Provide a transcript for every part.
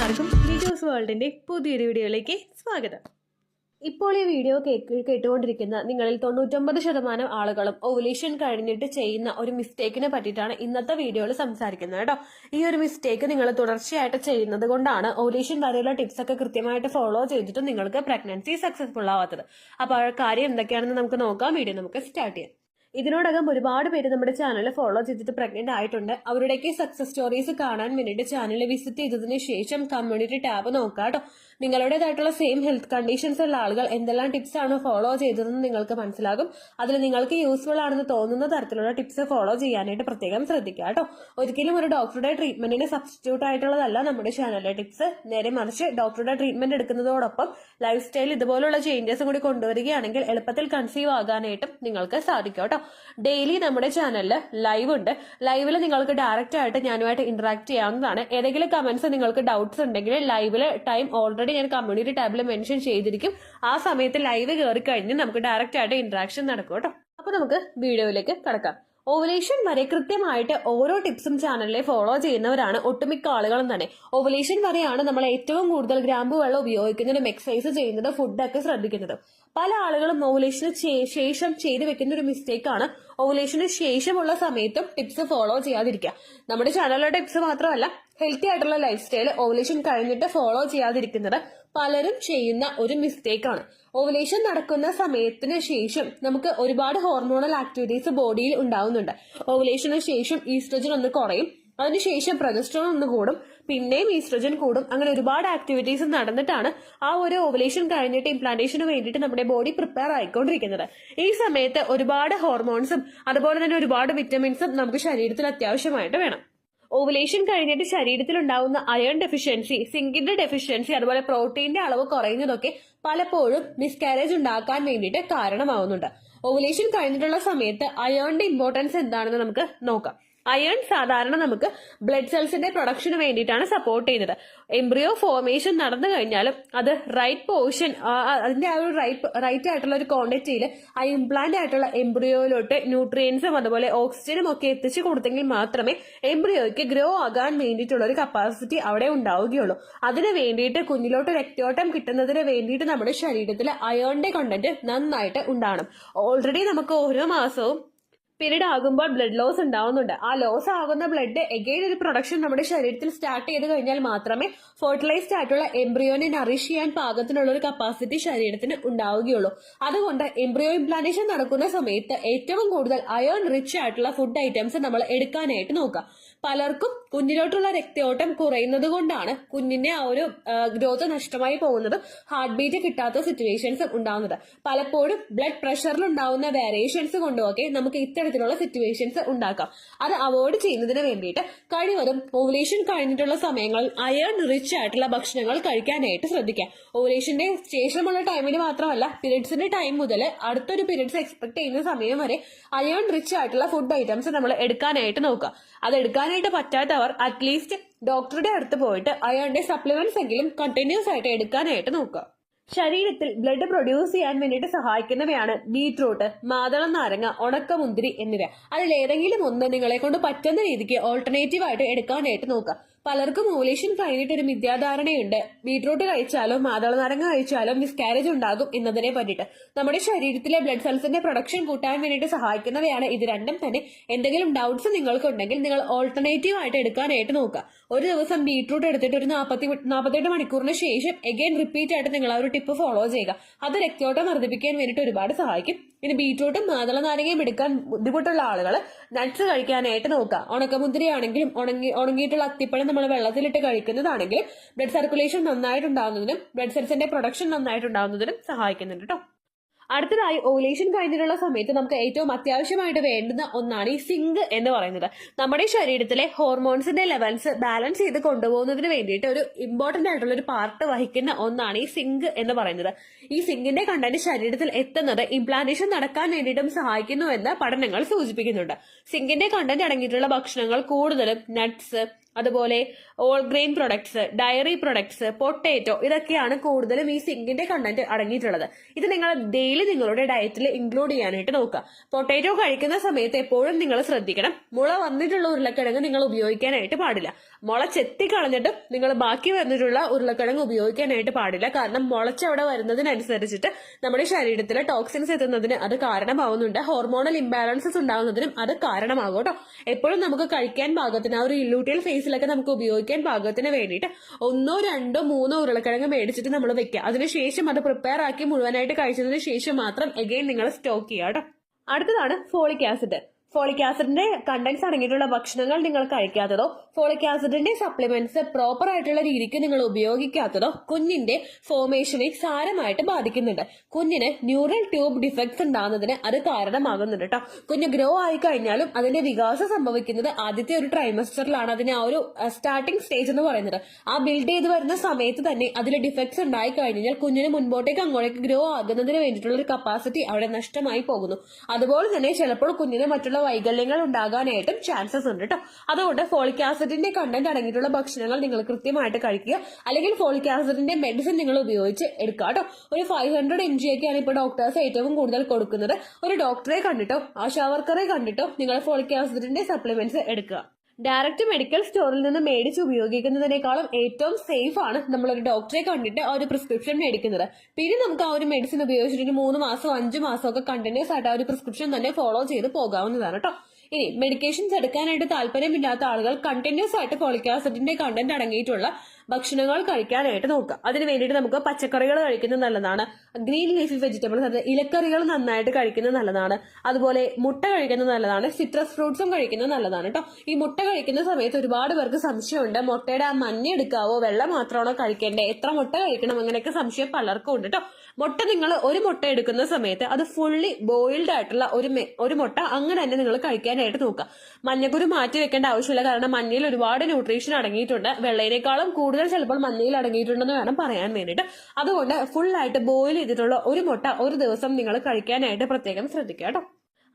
എല്ലാവർക്കും ലിജോസ് വേൾഡിന്റെ പുതിയൊരു വീഡിയോയിലേക്ക് സ്വാഗതം. ഇപ്പോൾ ഈ വീഡിയോ കേട്ടുകൊണ്ടിരിക്കുന്ന നിങ്ങളിൽ 99% ആളുകളും ഓവുലേഷൻ കഴിഞ്ഞിട്ട് ചെയ്യുന്ന ഒരു മിസ്റ്റേക്കിനെ പറ്റിയിട്ടാണ് ഇന്നത്തെ വീഡിയോയിൽ സംസാരിക്കുന്നത് കേട്ടോ. ഈ ഒരു മിസ്റ്റേക്ക് നിങ്ങൾ തുടർച്ചയായിട്ട് ചെയ്യുന്നത് കൊണ്ടാണ് ഓവുലേഷൻ വരെയുള്ള ടിപ്സ് ഒക്കെ കൃത്യമായിട്ട് ഫോളോ ചെയ്തിട്ട് നിങ്ങൾക്ക് പ്രഗ്നൻസി സക്സസ്ഫുൾ ആവാത്തത്. അപ്പോൾ ആ കാര്യം എന്തൊക്കെയാണെന്ന് നമുക്ക് നോക്കാം. വീഡിയോ നമുക്ക് സ്റ്റാർട്ട് ചെയ്യാം. ഇതിനോടകം ഒരുപാട് പേര് നമ്മുടെ ചാനൽ ഫോളോ ചെയ്തിട്ട് പ്രഗ്നന്റ് ആയിട്ടുണ്ട്. അവരുടെയൊക്കെ സക്സസ് സ്റ്റോറീസ് കാണാൻ വേണ്ടിയിട്ട് ചാനൽ വിസിറ്റ് ചെയ്തതിന് ശേഷം കമ്മ്യൂണിറ്റി ടാബ് നോക്കാം കേട്ടോ. നിങ്ങളുടേതായിട്ടുള്ള സെയിം ഹെൽത്ത് കണ്ടീഷൻസ് ഉള്ള ആളുകൾ എന്തെല്ലാം ടിപ്സ് ആണ് ഫോളോ ചെയ്തതെന്ന് നിങ്ങൾക്ക് മനസ്സിലാകും. അതിൽ നിങ്ങൾക്ക് യൂസ്ഫുൾ ആണെന്ന് തോന്നുന്ന തരത്തിലുള്ള ടിപ്സ് ഫോളോ ചെയ്യാനായിട്ട് പ്രത്യേകം ശ്രദ്ധിക്കുക കേട്ടോ. ഒരിക്കലും ഒരു ഡോക്ടറുടെ ട്രീറ്റ്മെന്റിന് സബ്സ്റ്റിറ്റ്യൂട്ട് ആയിട്ടുള്ളതല്ല നമ്മുടെ ചാനലിലെ ടിപ്സ്. നേരെ മറിച്ച് ഡോക്ടറുടെ ട്രീറ്റ്മെന്റ് എടുക്കുന്നതോടൊപ്പം ലൈഫ് സ്റ്റൈൽ ഇതുപോലുള്ള ചേഞ്ചസ് കൂടി കൊണ്ടുവരികയാണെങ്കിൽ എളുപ്പത്തിൽ കൺസീവ് ആകാനായിട്ടും നിങ്ങൾക്ക് സാധിക്കും കേട്ടോ. ഡെയിലി നമ്മുടെ ചാനലിൽ ലൈവ് ഉണ്ട്. ലൈവിൽ നിങ്ങൾക്ക് ഡയറക്റ്റ് ആയിട്ട് ഞാനുമായിട്ട് ഇന്ററാക്ട് ചെയ്യാവുന്നതാണ്. ഏതെങ്കിലും കമന്റ്സ് നിങ്ങൾക്ക് ഡൗട്ട്സ് ഉണ്ടെങ്കിൽ ലൈവില് ടൈം ഓൾറെഡി ഞാൻ കമ്മ്യൂണിറ്റി ടാബിൽ മെൻഷൻ ചെയ്തിരിക്കും. ആ സമയത്ത് ലൈവ് കയറി കഴിഞ്ഞ് നമുക്ക് ഡയറക്റ്റ് ആയിട്ട് ഇന്ററാക്ഷൻ നടക്കും കേട്ടോ. അപ്പൊ നമുക്ക് വീഡിയോയിലേക്ക് കടക്കാം. ഓവുലേഷൻ വരെ കൃത്യമായിട്ട് ഓരോ ടിപ്സും ചാനലിലെ ഫോളോ ചെയ്യുന്നവരാണ് ഒട്ടുമിക്ക ആളുകളും തന്നെ. ഓവുലേഷൻ വരെയാണ് നമ്മൾ ഏറ്റവും കൂടുതൽ ഗ്രാമ്പു വെള്ളം ഉപയോഗിക്കുന്നതും എക്സസൈസ് ചെയ്യുന്നതും ഫുഡൊക്കെ ശ്രദ്ധിക്കുന്നതും. പല ആളുകളും ഓവുലേഷന് ശേഷം ചെയ്തു വെക്കുന്ന ഒരു മിസ്റ്റേക്കാണ് ഓവുലേഷന് ശേഷമുള്ള സമയത്തും ടിപ്സ് ഫോളോ ചെയ്യാതിരിക്കുക. നമ്മുടെ ചാനലിലെ ടിപ്സ് മാത്രമല്ല, ഹെൽത്തി ആയിട്ടുള്ള ലൈഫ് സ്റ്റൈൽ ഓവുലേഷൻ കഴിഞ്ഞിട്ട് ഫോളോ ചെയ്യാതിരിക്കുന്നത് പലരും ചെയ്യുന്ന ഒരു മിസ്റ്റേക്കാണ്. ഓവുലേഷൻ നടക്കുന്ന സമയത്തിന് ശേഷം നമുക്ക് ഒരുപാട് ഹോർമോണൽ ആക്ടിവിറ്റീസ് ബോഡിയിൽ ഉണ്ടാവുന്നുണ്ട്. ഓവുലേഷന് ശേഷം ഈസ്ട്രജൻ ഒന്ന് കുറയും, അതിനുശേഷം പ്രൊജസ്ട്രോൺ ഒന്ന് കൂടും, പിന്നെയും ഈസ്ട്രജൻ കൂടും. അങ്ങനെ ഒരുപാട് ആക്ടിവിറ്റീസ് നടന്നിട്ടാണ് ആ ഒരു ഓവുലേഷൻ കഴിഞ്ഞിട്ട് ഇംപ്ലാന്റേഷന് വേണ്ടിയിട്ട് നമ്മുടെ ബോഡി പ്രിപ്പയർ ആയിക്കൊണ്ടിരിക്കുന്നത്. ഈ സമയത്ത് ഒരുപാട് ഹോർമോൺസും അതുപോലെ തന്നെ ഒരുപാട് വിറ്റമിൻസും നമുക്ക് ശരീരത്തിൽ അത്യാവശ്യമായിട്ട് വേണം. ഓവുലേഷൻ കഴിഞ്ഞിട്ട് ശരീരത്തിൽ ഉണ്ടാവുന്ന അയൺ ഡെഫിഷ്യൻസി, സിങ്കിന്റെ ഡെഫിഷ്യൻസി, അതുപോലെ പ്രോട്ടീന്റെ അളവ് കുറയുന്നതൊക്കെ പലപ്പോഴും മിസ്കാരേജ് ഉണ്ടാക്കാൻ വേണ്ടിയിട്ട് കാരണമാവുന്നുണ്ട്. ഓവുലേഷൻ കഴിഞ്ഞിട്ടുള്ള സമയത്ത് അയണിന്റെ ഇമ്പോർട്ടൻസ് എന്താണെന്ന് നമുക്ക് നോക്കാം. അയൺ സാധാരണ നമുക്ക് ബ്ലഡ് സെൽസിന്റെ പ്രൊഡക്ഷന് വേണ്ടിയിട്ടാണ് സപ്പോർട്ട് ചെയ്യുന്നത്. എംബ്രിയോ ഫോർമേഷൻ നടന്നു കഴിഞ്ഞാലും അത് റൈറ്റ് പോർഷൻ, അതിന്റെ ആ ഒരു റൈറ്റ് ആയിട്ടുള്ള ഒരു ക്വാണ്ടിറ്റിയിൽ ആ ഇംപ്ലാന്റ് ആയിട്ടുള്ള എംബ്രിയോയിലോട്ട് ന്യൂട്രിയൻസും അതുപോലെ ഓക്സിജനും ഒക്കെ എത്തിച്ചു കൊടുത്തെങ്കിൽ മാത്രമേ എംബ്രിയോയ്ക്ക് ഗ്രോ ആകാൻ വേണ്ടിയിട്ടുള്ള ഒരു കപ്പാസിറ്റി അവിടെ ഉണ്ടാവുകയുള്ളൂ. അതിന് വേണ്ടിയിട്ട് കുഞ്ഞിലോട്ട് രക്തയോട്ടം കിട്ടുന്നതിന് വേണ്ടിയിട്ട് നമ്മുടെ ശരീരത്തിൽ അയണിന്റെ കണ്ടന്റ് നന്നായിട്ട് ഉണ്ടാകണം. ഓൾറെഡി നമുക്ക് ഓരോ മാസവും പീരീഡ് ആകുമ്പോൾ ബ്ലഡ് ലോസ് ഉണ്ടാവുന്നുണ്ട്. ആ ലോസ് ആകുന്ന ബ്ലഡ് എഗെയിൻ ഒരു പ്രൊഡക്ഷൻ നമ്മുടെ ശരീരത്തിൽ സ്റ്റാർട്ട് ചെയ്ത് കഴിഞ്ഞാൽ മാത്രമേ ഫെർട്ടിലൈസ്ഡ് ആയിട്ടുള്ള എംബ്രിയോനെ നറിഷ് ചെയ്യാൻ പാകത്തിനുള്ള ഒരു കപ്പാസിറ്റി ശരീരത്തിന് ഉണ്ടാവുകയുള്ളൂ. അതുകൊണ്ട് എംബ്രിയോ ഇംപ്ലാന്റേഷൻ നടക്കുന്ന സമയത്ത് ഏറ്റവും കൂടുതൽ അയൺ റിച്ച് ആയിട്ടുള്ള ഫുഡ് ഐറ്റംസ് നമ്മൾ എടുക്കാനായിട്ട് നോക്കുക. പലർക്കും കുഞ്ഞിലോട്ടുള്ള രക്തയോട്ടം കുറയുന്നത് കൊണ്ടാണ് കുഞ്ഞിന്റെ ആ ഒരു ഗ്രോത്ത് നഷ്ടമായി പോകുന്നതും ഹാർട്ട് ബീറ്റ് കിട്ടാത്ത സിറ്റുവേഷൻസ് ഉണ്ടാവുന്നത്. പലപ്പോഴും ബ്ലഡ് പ്രഷറിൽ ഉണ്ടാവുന്ന വേരിയേഷൻസ് കൊണ്ടുമൊക്കെ നമുക്ക് ഇത്തരത്തിലുള്ള സിറ്റുവേഷൻസ് ഉണ്ടാക്കാം. അത് അവോയ്ഡ് ചെയ്യുന്നതിന് വേണ്ടിയിട്ട് കഴിവതും ഓവുലേഷൻ കഴിഞ്ഞിട്ടുള്ള സമയങ്ങളിൽ അയൺ റിച്ച് ആയിട്ടുള്ള ഭക്ഷണങ്ങൾ കഴിക്കാനായിട്ട് ശ്രദ്ധിക്കാം. ഓവുലേഷന്റെ ശേഷമുള്ള ടൈമിന് മാത്രമല്ല, പീരീഡ്സിന്റെ ടൈം മുതൽ അടുത്തൊരു പീരീഡ്സ് എക്സ്പെക്ട് ചെയ്യുന്ന സമയം വരെ അയൺ റിച്ച് ആയിട്ടുള്ള ഫുഡ് ഐറ്റംസ് നമ്മൾ എടുക്കാനായിട്ട് നോക്കുക. അത് എടുക്കാനായിട്ട് പറ്റാത്തവർ അറ്റ്ലീസ്റ്റ് ഡോക്ടറുടെ അടുത്ത് പോയിട്ട് അയണിന്റെ സപ്ലിമെന്റ്സ് എങ്കിലും കണ്ടിന്യൂസ് ആയിട്ട് എടുക്കാനായിട്ട് നോക്കുക. ശരീരത്തിൽ ബ്ലഡ് പ്രൊഡ്യൂസ് ചെയ്യാൻ വേണ്ടിയിട്ട് സഹായിക്കുന്നവയാണ് ബീറ്റ്റൂട്ട്, മാതളം നാരങ്ങ, ഉണക്കമുന്തിരി എന്നിവ. അതിലേതെങ്കിലും ഒന്ന് നിങ്ങളെ കൊണ്ട് പറ്റുന്ന രീതിക്ക് ഓൾട്ടർനേറ്റീവ് ആയിട്ട് എടുക്കാനായിട്ട് നോക്കുക. പലർക്കും ഓവുലേഷൻ കഴിഞ്ഞിട്ട് ഒരു മിഥ്യാധാരണയുണ്ട്, ബീറ്റ്റൂട്ട് കഴിച്ചാലോ മാതള നാരങ്ങ കഴിച്ചാലോ മിസ്കാരേജ് ഉണ്ടാകും എന്നതിനെ പറ്റിയിട്ട്. നമ്മുടെ ശരീരത്തിലെ ബ്ലഡ് സെൽസിന്റെ പ്രൊഡക്ഷൻ കൂട്ടാൻ വേണ്ടിയിട്ട് സഹായിക്കുന്നവയാണ് ഇത് രണ്ടും തന്നെ. എന്തെങ്കിലും ഡൗട്ട്സ് നിങ്ങൾക്കുണ്ടെങ്കിൽ നിങ്ങൾ ഓൾട്ടർനേറ്റീവ് ആയിട്ട് എടുക്കാനായിട്ട് നോക്കുക. ഒരു ദിവസം ബീറ്റ്റൂട്ട് എടുത്തിട്ട് ഒരു 48 മണിക്കൂറിന് ശേഷം എഗെയിൻ റിപ്പീറ്റ് ആയിട്ട് നിങ്ങൾ ആ ഒരു ടിപ്പ് ഫോളോ ചെയ്യുക. അത് രക്തയോട്ടം വർദ്ധിപ്പിക്കാൻ വേണ്ടിയിട്ട് ഒരുപാട് സഹായിക്കും. ഇനി ബീറ്റ്റൂട്ടും മാതള നാരങ്ങയും എടുക്കാൻ ബുദ്ധിമുട്ടുള്ള ആളുകൾ നട്ട്സ് കഴിക്കാനായിട്ട് നോക്കുക. ഉണക്കമുന്തിരി ആണെങ്കിലും ഉണങ്ങിയിട്ടുള്ള അത്തിപ്പഴം നമ്മൾ വെള്ളത്തിലിട്ട് കഴിക്കുന്നതാണെങ്കിലും ബ്ലഡ് സർക്കുലേഷൻ നന്നായിട്ടുണ്ടാകുന്നതിനും ബ്ലഡ് സെൽസിന്റെ പ്രൊഡക്ഷൻ നന്നായിട്ടുണ്ടാകുന്നതിനും സഹായിക്കുന്നുണ്ട് കേട്ടോ. അടുത്തതായി ഓവുലേഷൻ കഴിഞ്ഞിട്ടുള്ള സമയത്ത് നമുക്ക് ഏറ്റവും അത്യാവശ്യമായിട്ട് വേണ്ടുന്ന ഒന്നാണ് ഈ സിങ്ക് എന്ന് പറയുന്നത്. നമ്മുടെ ശരീരത്തിലെ ഹോർമോൺസിന്റെ ലെവൽസ് ബാലൻസ് ചെയ്ത് കൊണ്ടുപോകുന്നതിന് വേണ്ടിയിട്ട് ഒരു ഇമ്പോർട്ടന്റ് ആയിട്ടുള്ള ഒരു പാർട്ട് വഹിക്കുന്ന ഒന്നാണ് ഈ സിങ്ക് എന്ന് പറയുന്നത്. ഈ സിങ്കിന്റെ കണ്ടന്റ് ശരീരത്തിൽ എത്തുന്നത് ഇംപ്ലാന്റേഷൻ നടക്കാൻ വേണ്ടിയിട്ടും സഹായിക്കുന്നു എന്ന് പഠനങ്ങൾ സൂചിപ്പിക്കുന്നുണ്ട്. സിങ്കിന്റെ കണ്ടന്റ് അടങ്ങിയിട്ടുള്ള ഭക്ഷണങ്ങൾ കൂടുതലും നട്ട്സ്, അതുപോലെ all grain products, diary products, potato, ഇതൊക്കെയാണ് കൂടുതലും ഈ സിങ്കിന്റെ കണ്ടന്റ് അടങ്ങിയിട്ടുള്ളത്. ഇത് നിങ്ങൾ ഡെയിലി നിങ്ങളുടെ ഡയറ്റിൽ ഇൻക്ലൂഡ് ചെയ്യാനായിട്ട് നോക്കുക. പൊട്ടേറ്റോ കഴിക്കുന്ന സമയത്ത് എപ്പോഴും നിങ്ങൾ ശ്രദ്ധിക്കണം, മുള വന്നിട്ടുള്ള ഉരുളക്കിഴങ്ങ് നിങ്ങൾ ഉപയോഗിക്കാനായിട്ട് പാടില്ല. മുള ചെത്തി കളഞ്ഞിട്ട് നിങ്ങൾ ബാക്കി വന്നിട്ടുള്ള ഉരുളക്കിഴങ്ങ് ഉപയോഗിക്കാനായിട്ട് പാടില്ല. കാരണം മുളച്ചവിടെ വരുന്നതിനനുസരിച്ചിട്ട് നമ്മുടെ ശരീരത്തിൽ ടോക്സിൻസ് എത്തുന്നതിന് അത് കാരണമാവുന്നുണ്ട്. ഹോർമോണൽ ഇംബാലൻസസ് ഉണ്ടാവുന്നതിനും അത് കാരണമാകും കേട്ടോ. എപ്പോഴും നമുക്ക് കഴിക്കാൻ പാകത്തിന് ആ ഒരു ഇല്ലൂട്ടിയൽ ഫേസിലൊക്കെ നമുക്ക് ഉപയോഗിക്കാൻ പാകത്തിന് വേണ്ടിയിട്ട് 1, 2, 3 ഉരുളക്കിഴങ്ങ് മേടിച്ചിട്ട് നമ്മൾ വെക്കുക. അതിനുശേഷം അത് പ്രിപ്പയർ ആക്കി മുഴുവനായിട്ട് കഴിച്ചതിന് ശേഷം മാത്രം എഗെയിൻ നിങ്ങൾ സ്റ്റോക്ക് ചെയ്യുക കേട്ടോ. അടുത്തതാണ് ഫോളിക് ആസിഡ്. ഫോളിക് ആസിഡിന്റെ കണ്ടന്റ്സ് അടങ്ങിയിട്ടുള്ള ഭക്ഷണങ്ങൾ നിങ്ങൾ കഴിക്കാത്തതോ ഫോളിക് ആസിഡിന്റെ സപ്ലിമെന്റ്സ് പ്രോപ്പർ ആയിട്ടുള്ള രീതിക്ക് നിങ്ങൾ ഉപയോഗിക്കാത്തതോ കുഞ്ഞിന്റെ ഫോർമേഷനെ സാരമായിട്ട് ബാധിക്കുന്നുണ്ട്. കുഞ്ഞിന് ന്യൂറൽ ട്യൂബ് ഡിഫക്ട്സ് ഉണ്ടാകുന്നതിന് അത് കാരണമാകുന്നുണ്ട് കേട്ടോ. കുഞ്ഞ് ഗ്രോ ആയി കഴിഞ്ഞാലും അതിന്റെ വികാസം സംഭവിക്കുന്നത് ആദ്യത്തെ ഒരു ട്രൈമസ്റ്ററിലാണ്. അതിന് ആ ഒരു സ്റ്റാർട്ടിംഗ് സ്റ്റേജ് എന്ന് പറയുന്നത്. ആ ബിൽഡ് ചെയ്ത് വരുന്ന സമയത്ത് തന്നെ അതിൽ ഡിഫക്ട്സ് ഉണ്ടായി കഴിഞ്ഞാൽ കുഞ്ഞിന് മുൻപോട്ടേക്ക് അങ്ങോട്ടേക്ക് ഗ്രോ ആകുന്നതിന് വേണ്ടിയിട്ടുള്ള ഒരു കപ്പാസിറ്റി അവിടെ നഷ്ടമായി പോകുന്നു. അതുപോലെ തന്നെ ചിലപ്പോൾ കുഞ്ഞിന് മറ്റുള്ള വൈകല്യങ്ങൾ ഉണ്ടാകാനായിട്ടും ചാൻസസ് ഉണ്ട് കേട്ടോ. അതുകൊണ്ട് ഫോളിക് ആസിഡിന്റെ കണ്ടന്റ് അടങ്ങിയിട്ടുള്ള ഭക്ഷണങ്ങൾ നിങ്ങൾ കൃത്യമായിട്ട് കഴിക്കുക. അല്ലെങ്കിൽ ഫോളിക് ആസിഡിന്റെ മെഡിസിൻ നിങ്ങൾ ഉപയോഗിച്ച് എടുക്കുക കേട്ടോ. ഒരു 500 mg ഒക്കെയാണ് ഇപ്പോൾ ഡോക്ടേഴ്സ് ഏറ്റവും കൂടുതൽ കൊടുക്കുന്നത്. ഒരു ഡോക്ടറെ കണ്ടിട്ടോ ആശാവർക്കറെ കണ്ടിട്ടോ നിങ്ങൾ ഫോളിക് ആസിഡിന്റെ സപ്ലിമെന്റ്സ് എടുക്കുക. ഡയറക്റ്റ് മെഡിക്കൽ സ്റ്റോറിൽ നിന്ന് മേടിച്ച് ഉപയോഗിക്കുന്നതിനേക്കാളും ഏറ്റവും സേഫ് ആണ് നമ്മളൊരു ഡോക്ടറെ കണ്ടിട്ട് ആ ഒരു പ്രിസ്ക്രിപ്ഷൻ മേടിക്കുന്നത്. പിന്നെ നമുക്ക് ആ ഒരു മെഡിസിൻ ഉപയോഗിച്ചിട്ട് 3 മാസം 5 മാസം ഒക്കെ കണ്ടിന്യൂസ് ആയിട്ട് ആ ഒരു പ്രിസ്ക്രിപ്ഷൻ തന്നെ ഫോളോ ചെയ്ത് പോകാവുന്നതാണ് കേട്ടോ. ഇനി മെഡിക്കേഷൻസ് എടുക്കാനായിട്ട് താല്പര്യമില്ലാത്ത ആളുകൾ കണ്ടിന്യൂസ് ആയിട്ട് ഫോളിക് ആസിഡിന്റെ കണ്ടന്റ് അടങ്ങിയിട്ടുള്ള ഭക്ഷണങ്ങൾ കഴിക്കാനായിട്ട് നോക്കുക. അതിന് വേണ്ടിയിട്ട് നമുക്ക് പച്ചക്കറികൾ കഴിക്കുന്നത് നല്ലതാണ്. ഗ്രീൻ ലീഫി വെജിറ്റബിൾസ്, അത് ഇലക്കറികൾ നന്നായിട്ട് കഴിക്കുന്നത് നല്ലതാണ്. അതുപോലെ മുട്ട കഴിക്കുന്നത് നല്ലതാണ്. സിട്രസ് ഫ്രൂട്ട്സും കഴിക്കുന്നത് നല്ലതാണ് കേട്ടോ. ഈ മുട്ട കഴിക്കുന്ന സമയത്ത് ഒരുപാട് പേർക്ക് സംശയമുണ്ട്, മുട്ടയുടെ ആ മഞ്ഞ എടുക്കാവോ, വെള്ള മാത്രമാണോ കഴിക്കേണ്ടത്, എത്ര മുട്ട കഴിക്കണം, അങ്ങനെയൊക്കെ സംശയം പലർക്കും ഉണ്ട് കേട്ടോ. മുട്ട നിങ്ങൾ ഒരു മുട്ട എടുക്കുന്ന സമയത്ത് അത് ഫുള്ളി ബോയിൽഡ് ആയിട്ടുള്ള ഒരു മുട്ട അങ്ങനെ തന്നെ നിങ്ങൾ കഴിക്കാനായിട്ട് നോക്കുക. മഞ്ഞക്കുരു മാറ്റി വെക്കേണ്ട ആവശ്യമില്ല. കാരണം മഞ്ഞയിൽ ഒരുപാട് ന്യൂട്രീഷൻ അടങ്ങിയിട്ടുണ്ട്. വെള്ളയിനേക്കാളും കൂടുതൽ ചിലപ്പോൾ മഞ്ഞയിൽ അടങ്ങിയിട്ടുണ്ടെന്ന് വേണം പറയാൻ വേണ്ടിയിട്ട്. അതുകൊണ്ട് ഫുൾ ആയിട്ട് ബോയിൽ ചെയ്തിട്ടുള്ള ഒരു മുട്ട ഒരു ദിവസം നിങ്ങൾ കഴിക്കാനായിട്ട് പ്രത്യേകം ശ്രദ്ധിക്കുക കേട്ടോ.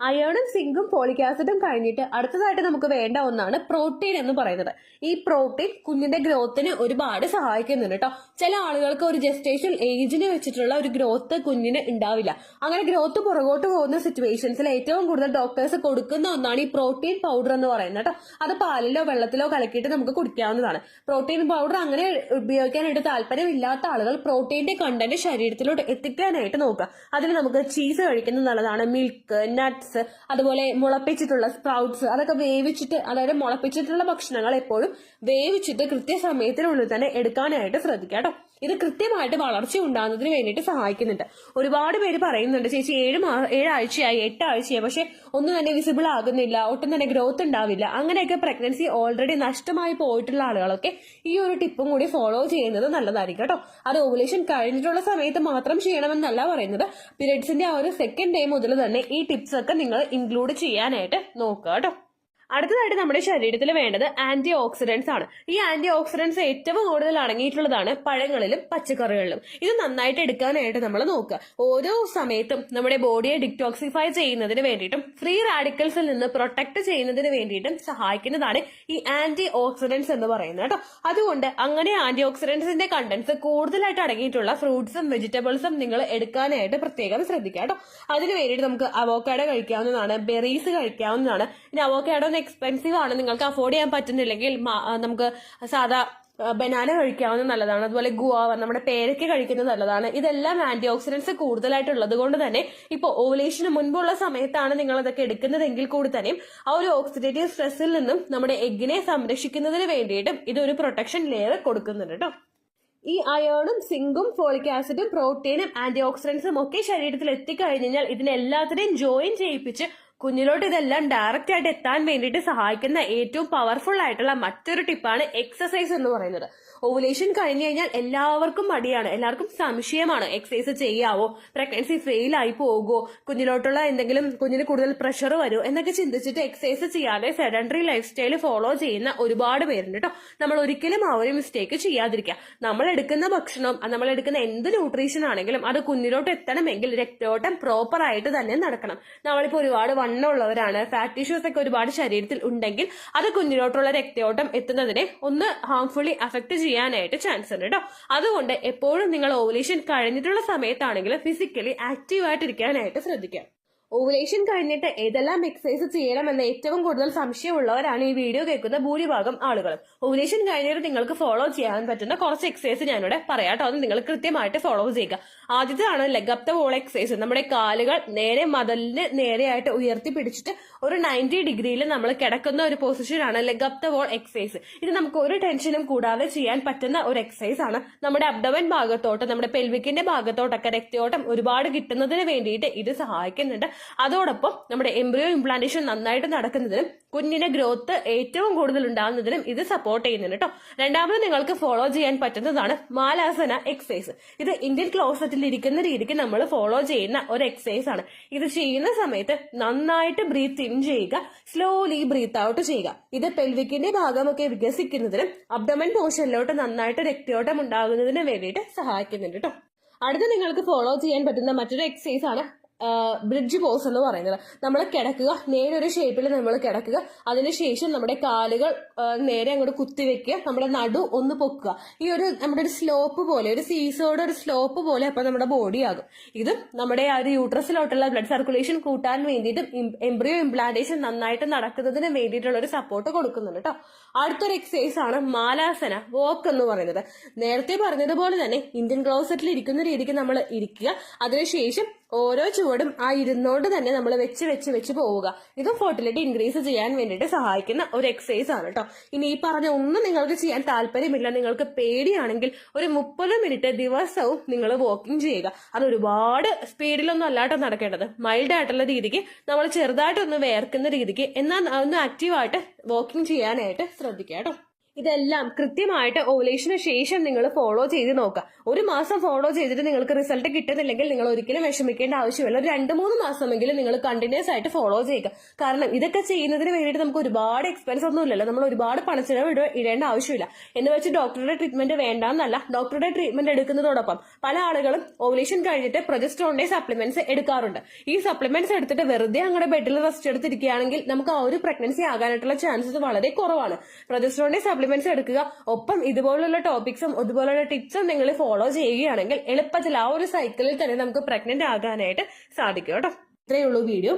അയേണും സിങ്കും ഫോളിക് ആസിഡും കഴിഞ്ഞിട്ട് അടുത്തതായിട്ട് നമുക്ക് വേണ്ട ഒന്നാണ് പ്രോട്ടീൻ എന്ന് പറയുന്നത്. ഈ പ്രോട്ടീൻ കുഞ്ഞിന്റെ ഗ്രോത്തിന് ഒരുപാട് സഹായിക്കുന്നുണ്ട് കേട്ടോ. ചില ആളുകൾക്ക് ഒരു ജസ്റ്റേഷൻ ഏജിന് വെച്ചിട്ടുള്ള ഒരു ഗ്രോത്ത് കുഞ്ഞിന് ഉണ്ടാവില്ല. അങ്ങനെ ഗ്രോത്ത് പുറകോട്ട് പോകുന്ന സിറ്റുവേഷൻസിൽ ഏറ്റവും കൂടുതൽ ഡോക്ടേഴ്സ് കൊടുക്കുന്ന ഒന്നാണ് ഈ പ്രോട്ടീൻ പൗഡർ എന്ന് പറയുന്നത് കേട്ടോ. അത് പാലിലോ വെള്ളത്തിലോ കലക്കിയിട്ട് നമുക്ക് കുടിക്കാവുന്നതാണ്. പ്രോട്ടീൻ പൗഡർ അങ്ങനെ ഉപയോഗിക്കാനായിട്ട് താല്പര്യമില്ലാത്ത ആളുകൾ പ്രോട്ടീന്റെ കണ്ടന്റ് ശരീരത്തിലോട്ട് എത്തിക്കാനായിട്ട് നോക്കുക. അതിൽ നമുക്ക് ചീസ് കഴിക്കുന്നത് നല്ലതാണ്, മിൽക്ക്, നട്ട്സ്, അതുപോലെ മുളപ്പിച്ചിട്ടുള്ള സ്പ്രൗട്ട്സ്, അതൊക്കെ വേവിച്ചിട്ട്, അതായത് മുളപ്പിച്ചിട്ടുള്ള ഭക്ഷണങ്ങൾ എപ്പോഴും വേവിച്ചിട്ട് കൃത്യസമയത്തിനുള്ളിൽ തന്നെ എടുക്കാനായിട്ട് ശ്രദ്ധിക്കുക കേട്ടോ. ഇത് കൃത്യമായിട്ട് വളർച്ച ഉണ്ടാകുന്നതിന് വേണ്ടിയിട്ട് സഹായിക്കുന്നുണ്ട്. ഒരുപാട് പേര് പറയുന്നുണ്ട്, ചേച്ചി 7 ആഴ്ചയായി 8 ആഴ്ചയായി പക്ഷെ ഒന്നും തന്നെ വിസിബിൾ ആകുന്നില്ല, ഒട്ടും തന്നെ ഗ്രോത്ത് ഉണ്ടാവില്ല. അങ്ങനെയൊക്കെ പ്രഗ്നൻസി ഓൾറെഡി നഷ്ടമായി പോയിട്ടുള്ള ആളുകളൊക്കെ ഈ ഒരു ടിപ്പും കൂടി ഫോളോ ചെയ്യുന്നത് നല്ലതായിരിക്കും കേട്ടോ. അത് ഓവുലേഷൻ കഴിഞ്ഞിട്ടുള്ള സമയത്ത് മാത്രം ചെയ്യണമെന്നല്ല പറയുന്നത്. പീരിയഡ്സിന്റെ ആ ഒരു സെക്കൻഡ് ഡേ മുതൽ തന്നെ ഈ ടിപ്സ് ഒക്കെ നിങ്ങൾ ഇൻക്ലൂഡ് ചെയ്യാനായിട്ട് നോക്കുക കേട്ടോ. അടുത്തതായിട്ട് നമ്മുടെ ശരീരത്തിൽ വേണ്ടത് ആന്റി ഓക്സിഡൻസ് ആണ്. ഈ ആന്റി ഓക്സിഡൻസ് ഏറ്റവും കൂടുതൽ അടങ്ങിയിട്ടുള്ളതാണ് പഴങ്ങളിലും പച്ചക്കറികളിലും. ഇത് നന്നായിട്ട് എടുക്കാനായിട്ട് നമ്മൾ നോക്കുക. ഓരോ സമയത്തും നമ്മുടെ ബോഡിയെ ഡിറ്റോക്സിഫൈ ചെയ്യുന്നതിന് വേണ്ടിയിട്ടും ഫ്രീ റാഡിക്കൽസിൽ നിന്ന് പ്രൊട്ടക്ട് ചെയ്യുന്നതിന് വേണ്ടിയിട്ടും സഹായിക്കുന്നതാണ് ഈ ആന്റി ഓക്സിഡൻസ് എന്ന് പറയുന്നത് കേട്ടോ. അതുകൊണ്ട് അങ്ങനെ ആന്റി ഓക്സിഡൻസിന്റെ കണ്ടന്റ്സ് കൂടുതലായിട്ട് അടങ്ങിയിട്ടുള്ള ഫ്രൂട്ട്സും വെജിറ്റബിൾസും നിങ്ങൾ എടുക്കാനായിട്ട് പ്രത്യേകം ശ്രദ്ധിക്കുക കേട്ടോ. അതിന് വേണ്ടിയിട്ട് നമുക്ക് അവോക്കാഡോ കഴിക്കാവുന്നതാണ്, ബെറീസ് കഴിക്കാവുന്നതാണ്. ഇനി അവോക്കാഡോ എക്സ്പെൻസീവ് ആണ്, നിങ്ങൾക്ക് അഫോർഡ് ചെയ്യാൻ പറ്റുന്നില്ലെങ്കിൽ നമുക്ക് സാധാ ബനാന കഴിക്കാവുന്നത് നല്ലതാണ്. അതുപോലെ ഗുവാവ, നമ്മുടെ പേരയ്ക്ക കഴിക്കുന്നത് നല്ലതാണ്. ഇതെല്ലാം ആന്റി ഓക്സിഡൻസ് കൂടുതലായിട്ടുള്ളത് കൊണ്ട് തന്നെ ഇപ്പോൾ ഓവുലേഷന് മുൻപുള്ള സമയത്താണ് നിങ്ങൾ അതൊക്കെ എടുക്കുന്നതെങ്കിൽ കൂടി തന്നെയും ആ ഒരു ഓക്സിഡേറ്റീവ് സ്ട്രെസ്സിൽ നിന്നും നമ്മുടെ എഗ്ഗിനെ സംരക്ഷിക്കുന്നതിന് വേണ്ടിയിട്ടും ഇതൊരു പ്രൊട്ടക്ഷൻ ലെയർ കൊടുക്കുന്നുണ്ട് കേട്ടോ. ഈ അയേണും സിങ്കും ഫോളിക് ആസിഡും പ്രോട്ടീനും ആന്റി ഓക്സിഡൻസും ഒക്കെ ശരീരത്തിൽ എത്തിക്കഴിഞ്ഞാൽ ഇതിനെല്ലാത്തിനെയും ജോയിൻ ചെയ്യിപ്പിച്ച് കുഞ്ഞിലോട്ട് ഇതെല്ലാം ഡയറക്റ്റ് ആയിട്ട് എത്താൻ വേണ്ടിയിട്ട് സഹായിക്കുന്ന ഏറ്റവും പവർഫുൾ ആയിട്ടുള്ള മറ്റൊരു ടിപ്പാണ് എക്സസൈസ് എന്ന് പറയുന്നത്. ഓവുലേഷൻ കഴിഞ്ഞു കഴിഞ്ഞാൽ എല്ലാവർക്കും മടിയാണ്, എല്ലാവർക്കും സംശയമാണ് എക്സസൈസ് ചെയ്യാവോ, പ്രഗ്നൻസി ഫെയിൽ ആയി പോകുമോ, കുഞ്ഞിലോട്ടുള്ള എന്തെങ്കിലും കുഞ്ഞിന് കൂടുതൽ പ്രഷർ വരുമോ എന്നൊക്കെ ചിന്തിച്ചിട്ട് എക്സസൈസ് ചെയ്യാതെ സെഡൻഡറി ലൈഫ് സ്റ്റൈൽ ഫോളോ ചെയ്യുന്ന ഒരുപാട് പേരുണ്ട് കേട്ടോ. നമ്മൾ ഒരിക്കലും ആ ഒരു മിസ്റ്റേക്ക് ചെയ്യാതിരിക്കുക. നമ്മൾ എടുക്കുന്ന ഭക്ഷണം, നമ്മൾ എടുക്കുന്ന എന്ത് ന്യൂട്രീഷൻ ആണെങ്കിലും അത് കുഞ്ഞിലോട്ട് എത്തണമെങ്കിൽ രക്തയോട്ടം പ്രോപ്പർ ആയിട്ട് തന്നെ നടക്കണം. നമ്മളിപ്പോൾ ഒരുപാട് വണ്ണമുള്ളവരാണ്, ഫാറ്റ് ടിഷ്യൂസ് ഒക്കെ ഒരുപാട് ശരീരത്തിൽ ഉണ്ടെങ്കിൽ അത് കുഞ്ഞിലോട്ടുള്ള രക്തയോട്ടം എത്തുന്നതിനെ ഒന്ന് ഹാർംഫുള്ളി അഫക്ട് ചെയ്യാനായിട്ട് ചാൻസ് ഉണ്ട് കേട്ടോ. അതുകൊണ്ട് എപ്പോഴും നിങ്ങൾ ഓവുലേഷൻ കഴിഞ്ഞിട്ടുള്ള സമയത്താണെങ്കിലും ഫിസിക്കലി ആക്റ്റീവ് ആയിട്ടിരിക്കാനായിട്ട് ശ്രദ്ധിക്കുക. ഓവുലേഷൻ കഴിഞ്ഞിട്ട് ഏതെല്ലാം എക്സസൈസ് ചെയ്യണമെന്ന് ഏറ്റവും കൂടുതൽ സംശയമുള്ളവരാണ് ഈ വീഡിയോ കേൾക്കുന്ന ഭൂരിഭാഗം ആളുകളും. ഓവുലേഷൻ കഴിഞ്ഞിട്ട് നിങ്ങൾക്ക് ഫോളോ ചെയ്യാൻ പറ്റുന്ന കുറച്ച് എക്സസൈസ് ഞാനിവിടെ പറയാം കേട്ടോ. അത് നിങ്ങൾ കൃത്യമായിട്ട് ഫോളോ ചെയ്യുക. ആദ്യത്തെയാണ് leg up the wall exercise. നമ്മുടെ കാലുകൾ നേരെ മതിലിന് നേരെയായിട്ട് ഉയർത്തി പിടിച്ചിട്ട് ഒരു 90 ഡിഗ്രിയിൽ നമ്മൾ കിടക്കുന്ന ഒരു പൊസിഷനാണ് leg up the wall exercise. ഇത് നമുക്ക് ഒരു ടെൻഷനും കൂടാതെ ചെയ്യാൻ പറ്റുന്ന ഒരു എക്സസൈസ് ആണ്. നമ്മുടെ അബ്ഡമൻ ഭാഗത്തോട്ട്, നമ്മുടെ പെൽവിക്കിന്റെ ഭാഗത്തോട്ടൊക്കെ രക്തയോട്ടം ഒരുപാട് കിട്ടുന്നതിന് വേണ്ടിയിട്ട് ഇത് സഹായിക്കുന്നുണ്ട്. അതോടൊപ്പം നമ്മുടെ എംബ്രിയോ ഇംപ്ലാന്റേഷൻ നന്നായിട്ട് നടക്കുന്നതിനും കുഞ്ഞിന്റെ ഗ്രോത്ത് ഏറ്റവും കൂടുതൽ ഉണ്ടാകുന്നതിനും ഇത് സപ്പോർട്ട് ചെയ്യുന്നുണ്ട് കേട്ടോ. രണ്ടാമത് നിങ്ങൾക്ക് ഫോളോ ചെയ്യാൻ പറ്റുന്നതാണ് മാലാസന എക്സസൈസ്. ഇത് ഇന്ത്യൻ ക്ലോസറ്റിൽ ഇരിക്കുന്ന രീതിക്ക് നമ്മൾ ഫോളോ ചെയ്യുന്ന ഒരു എക്സസൈസ് ആണ്. ഇത് ചെയ്യുന്ന സമയത്ത് നന്നായിട്ട് ബ്രീത്ത് ഇൻ ചെയ്യുക, സ്ലോലി ബ്രീത്ത് ഔട്ട് ചെയ്യുക. ഇത് പെൽവിക്കിന്റെ ഭാഗമൊക്കെ വികസിക്കുന്നതിനും അബ്ഡമൻ പോർഷനിലോട്ട് നന്നായിട്ട് രക്തയോട്ടം ഉണ്ടാകുന്നതിന് വേണ്ടിയിട്ട് സഹായിക്കുന്നുണ്ട് കേട്ടോ. അടുത്ത നിങ്ങൾക്ക് ഫോളോ ചെയ്യാൻ പറ്റുന്ന മറ്റൊരു എക്സസൈസ് ആണ് ബ്രിഡ്ജ് പോസ് എന്ന് പറയുന്നത്. നമ്മൾ കിടക്കുക, നേരെ ഒരു ഷേപ്പിൽ നമ്മൾ കിടക്കുക, അതിനുശേഷം നമ്മുടെ കാലുകൾ നേരെ അങ്ങോട്ട് കുത്തിവെക്കുക, നമ്മുടെ നടു ഒന്ന് പൊക്കുക. ഈ ഒരു നമ്മുടെ ഒരു സ്ലോപ്പ് പോലെ, ഒരു സീസോയുടെ ഒരു സ്ലോപ്പ് പോലെ അപ്പൊ നമ്മുടെ ബോഡി ആകും. ഇതും നമ്മുടെ ആ ഒരു യൂട്രസിലോട്ടുള്ള ബ്ലഡ് സർക്കുലേഷൻ കൂട്ടാൻ വേണ്ടിയിട്ടും എംബ്രിയോ ഇംപ്ലാന്റേഷൻ നന്നായിട്ട് നടക്കുന്നതിന് വേണ്ടിയിട്ടുള്ള ഒരു സപ്പോർട്ട് കൊടുക്കുന്നുണ്ട് കേട്ടോ. അടുത്തൊരു എക്സസൈസ് ആണ് മാലാസന വോക്ക് എന്ന് പറയുന്നത്. നേരത്തെ പറഞ്ഞതുപോലെ തന്നെ ഇന്ത്യൻ ക്ലോസറ്റിൽ ഇരിക്കുന്ന രീതിക്ക് നമ്മൾ ഇരിക്കുക, അതിനുശേഷം ഓരോ ചുവടും ആ ഇരുന്നോണ്ട് തന്നെ നമ്മൾ വെച്ച് പോവുക. ഇതും ഫെർട്ടിലിറ്റി ഇൻക്രീസ് ചെയ്യാൻ വേണ്ടിയിട്ട് സഹായിക്കുന്ന ഒരു എക്സസൈസ് ആണ് കേട്ടോ. ഇനി ഈ പറഞ്ഞ ഒന്നും നിങ്ങൾക്ക് ചെയ്യാൻ താല്പര്യമില്ല, നിങ്ങൾക്ക് പേടിയാണെങ്കിൽ ഒരു 30 മിനിറ്റ് ദിവസവും നിങ്ങൾ വാക്കിംഗ് ചെയ്യുക. അത് ഒരുപാട് സ്പീഡിലൊന്നും അല്ലാട്ടോ നടക്കേണ്ടത്, മൈൽഡ് ആയിട്ടുള്ള രീതിക്ക് നമ്മൾ ചെറുതായിട്ടൊന്ന് വേർക്കുന്ന രീതിക്ക് എന്നാൽ ഒന്ന് ആക്റ്റീവായിട്ട് വാക്കിംഗ് ചെയ്യാനായിട്ട് ശ്രദ്ധിക്കുക കേട്ടോ. ഇതെല്ലാം കൃത്യമായിട്ട് ഓവുലേഷന് ശേഷം നിങ്ങൾ ഫോളോ ചെയ്ത് നോക്കുക. ഒരു മാസം ഫോളോ ചെയ്തിട്ട് നിങ്ങൾക്ക് റിസൾട്ട് കിട്ടുന്നില്ലെങ്കിൽ നിങ്ങൾ ഒരിക്കലും വിഷമിക്കേണ്ട ആവശ്യമില്ല. ഒരു 2-3 മാസമെങ്കിലും നിങ്ങൾ കണ്ടിന്യൂസ് ആയിട്ട് ഫോളോ ചെയ്യുക. കാരണം ഇതൊക്കെ ചെയ്യുന്നതിന് വേണ്ടിയിട്ട് നമുക്ക് ഒരുപാട് എക്സ്പെൻസ് ഒന്നും ഇല്ലല്ലോ, നമ്മൾ ഒരുപാട് പണച്ചിലവ് ഇടേണ്ട ആവശ്യമില്ല. എന്ന് വെച്ച് ഡോക്ടറുടെ ട്രീറ്റ്മെന്റ് വേണ്ടാന്നല്ല, ഡോക്ടറുടെ ട്രീറ്റ്മെന്റ് എടുക്കുന്നതോടൊപ്പം പല ആളുകളും ഓവുലേഷൻ കഴിഞ്ഞിട്ട് പ്രൊജസ്ട്രോണിന്റെ സപ്ലിമെന്റ്സ് എടുക്കാറുണ്ട്. ഈ സപ്ലിമെന്റ്സ് എടുത്തിട്ട് വെറുതെ അങ്ങടെ ബെഡിൽ റെസ്റ്റ് എടുത്തിരിക്കുകയാണെങ്കിൽ നമുക്ക് ആ ഒരു പ്രഗ്നൻസി ആകാനായിട്ടുള്ള ചാൻസസ് വളരെ കുറവാണ്. പ്രൊജസ്ട്രോണിന്റെ സപ്ലിമെന്റ്സ് എടുക്കുക, ഒപ്പം ഇതുപോലുള്ള ടോപ്പിക്സും ഇതുപോലുള്ള ടിപ്സും നിങ്ങൾ ഫോളോ ചെയ്യുകയാണെങ്കിൽ എളുപ്പത്തിൽ ആ ഒരു സൈക്കിളിൽ തന്നെ നമുക്ക് പ്രഗ്നന്റ് ആകാനായിട്ട് സാധിക്കും കേട്ടോ. ഇത്രയേ ഉള്ളൂ വീഡിയോ.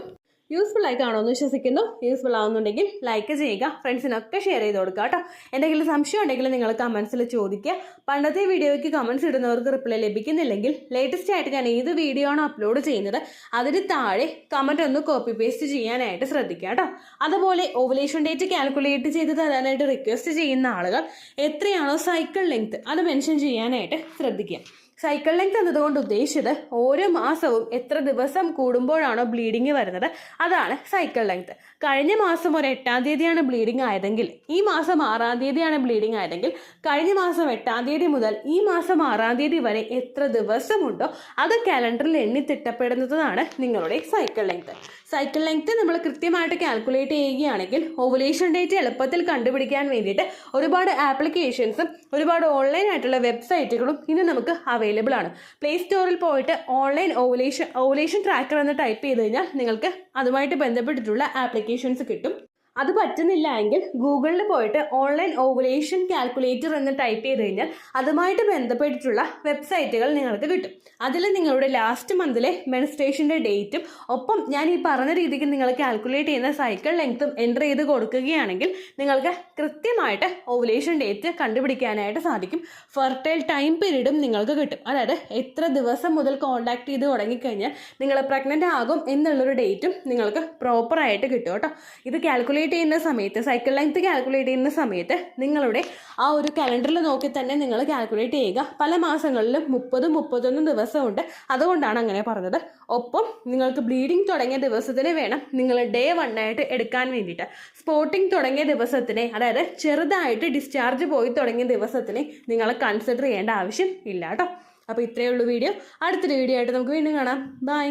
യൂസ്ഫുൾ ആയി കാണുമെന്ന് വിശ്വസിക്കുന്നു. യൂസ്ഫുൾ ആവുന്നുണ്ടെങ്കിൽ ലൈക്ക് ചെയ്യുക, ഫ്രണ്ട്സിനൊക്കെ ഷെയർ ചെയ്ത് കൊടുക്കുക കേട്ടോ. എന്തെങ്കിലും സംശയം ഉണ്ടെങ്കിൽ നിങ്ങൾ കമന്റ്സിൽ ചോദിക്കുക. പണ്ടത്തെ വീഡിയോയ്ക്ക് കമന്റ്സ് ഇടുന്നവർക്ക് റിപ്ലൈ ലഭിക്കുന്നില്ലെങ്കിൽ ലേറ്റസ്റ്റ് ആയിട്ട് ഞാൻ ഏത് വീഡിയോ ആണോ അപ്ലോഡ് ചെയ്യുന്നത് അതിന് താഴെ കമന്റ് ഒന്ന് കോപ്പി പേസ്റ്റ് ചെയ്യാനായിട്ട് ശ്രദ്ധിക്കുക കേട്ടോ. അതുപോലെ ഓവുലേഷൻ ഡേറ്റ് കാൽക്കുലേറ്റ് ചെയ്ത് തരാനായിട്ട് റിക്വസ്റ്റ് ചെയ്യുന്ന ആളുകൾ എത്രയാണോ സൈക്കിൾ ലെങ്ത് അത് മെൻഷൻ ചെയ്യാനായിട്ട് ശ്രദ്ധിക്കുക. സൈക്കിൾ ലെങ്ത് എന്നതുകൊണ്ട് ഉദ്ദേശിച്ചത് ഓരോ മാസവും എത്ര ദിവസം കൂടുമ്പോഴാണോ ബ്ലീഡിങ് വരുന്നത് അതാണ് സൈക്കിൾ ലെങ്ത്. കഴിഞ്ഞ മാസം ഒരു 8-ാം തീയതിയാണ് ബ്ലീഡിങ് ആയതെങ്കിൽ ഈ മാസം 6-ാം തീയതിയാണ് ബ്ലീഡിങ് ആയതെങ്കിൽ കഴിഞ്ഞ മാസം 8-ാം തീയതി മുതൽ ഈ മാസം 6-ാം തീയതി വരെ എത്ര ദിവസമുണ്ടോ അത് കാലണ്ടറിൽ എണ്ണി തിട്ടപ്പെടുന്നതാണ് നിങ്ങളുടെ സൈക്കിൾ ലെങ്ത്. സൈക്കിൾ ലെങ്ത് നമ്മൾ കൃത്യമായിട്ട് കാൽക്കുലേറ്റ് ചെയ്യുകയാണെങ്കിൽ ഓവുലേഷൻ ഡേറ്റ് എളുപ്പത്തിൽ കണ്ടുപിടിക്കാൻ വേണ്ടിയിട്ട് ഒരുപാട് ആപ്ലിക്കേഷൻസും ഒരുപാട് ഓൺലൈൻ ആയിട്ടുള്ള വെബ്സൈറ്റുകളും ഇന്ന് നമുക്ക് അവൈലബിൾ ആണ്. പ്ലേ സ്റ്റോറിൽ പോയിട്ട് ഓൺലൈൻ ഓവുലേഷൻ ട്രാക്കർ എന്ന് ടൈപ്പ് ചെയ്ത് കഴിഞ്ഞാൽ നിങ്ങൾക്ക് അതുമായിട്ട് ബന്ധപ്പെട്ടിട്ടുള്ള ആപ്ലിക്കേഷൻസ് കിട്ടും. അത് പറ്റുന്നില്ല എങ്കിൽ ഗൂഗിളിൽ പോയിട്ട് ഓൺലൈൻ ഓവുലേഷൻ കാൽക്കുലേറ്റർ എന്ന് ടൈപ്പ് ചെയ്ത് കഴിഞ്ഞാൽ അതുമായിട്ട് ബന്ധപ്പെട്ടിട്ടുള്ള വെബ്സൈറ്റുകൾ നിങ്ങൾക്ക് കിട്ടും. അതിൽ നിങ്ങളുടെ ലാസ്റ്റ് മന്തിലെ മെൻസ്ട്രേഷൻ്റെ ഡേറ്റും ഒപ്പം ഞാൻ ഈ പറഞ്ഞ രീതിക്ക് നിങ്ങൾ കാൽക്കുലേറ്റ് ചെയ്യുന്ന സൈക്കിൾ ലെങ്ത്തും എൻ്റർ ചെയ്ത് കൊടുക്കുകയാണെങ്കിൽ നിങ്ങൾക്ക് കൃത്യമായിട്ട് ഓവുലേഷൻ ഡേറ്റ് കണ്ടുപിടിക്കാനായിട്ട് സാധിക്കും. ഫെർട്ടൈൽ ടൈം പീരീഡും നിങ്ങൾക്ക് കിട്ടും. അതായത് എത്ര ദിവസം മുതൽ കോൺടാക്ട് ചെയ്ത് തുടങ്ങിക്കഴിഞ്ഞാൽ നിങ്ങൾ പ്രഗ്നൻ്റ് ആകും എന്നുള്ളൊരു ഡേറ്റും നിങ്ങൾക്ക് പ്രോപ്പറായിട്ട് കിട്ടും കേട്ടോ. ഇത് കാൽക്കുലേറ്റ് കാൽക്കുലേറ്റ് ചെയ്യുന്ന സമയത്ത്, സൈക്കിൾ ലെങ്ത് കാൽക്കുലേറ്റ് ചെയ്യുന്ന സമയത്ത് നിങ്ങളുടെ ആ ഒരു കലണ്ടറിൽ നോക്കി തന്നെ നിങ്ങൾ കാൽക്കുലേറ്റ് ചെയ്യുക. പല മാസങ്ങളിലും 30-31 ദിവസമുണ്ട്, അതുകൊണ്ടാണ് അങ്ങനെ പറഞ്ഞത്. ഒപ്പം നിങ്ങൾക്ക് ബ്ലീഡിങ് തുടങ്ങിയ ദിവസത്തിന് വേണം നിങ്ങൾ Day 1 ആയിട്ട് എടുക്കാൻ വേണ്ടിയിട്ട്. സ്പോട്ടിങ് തുടങ്ങിയ ദിവസത്തിനെ, അതായത് ചെറുതായിട്ട് ഡിസ്ചാർജ് പോയി തുടങ്ങിയ ദിവസത്തിനെ നിങ്ങൾ കൺസിഡർ ചെയ്യേണ്ട ആവശ്യം ഇല്ല കേട്ടോ. അപ്പോൾ ഇത്രയേ ഉള്ളൂ വീഡിയോ. അടുത്തൊരു വീഡിയോ ആയിട്ട് നമുക്ക് വീണ്ടും കാണാം. ബൈ.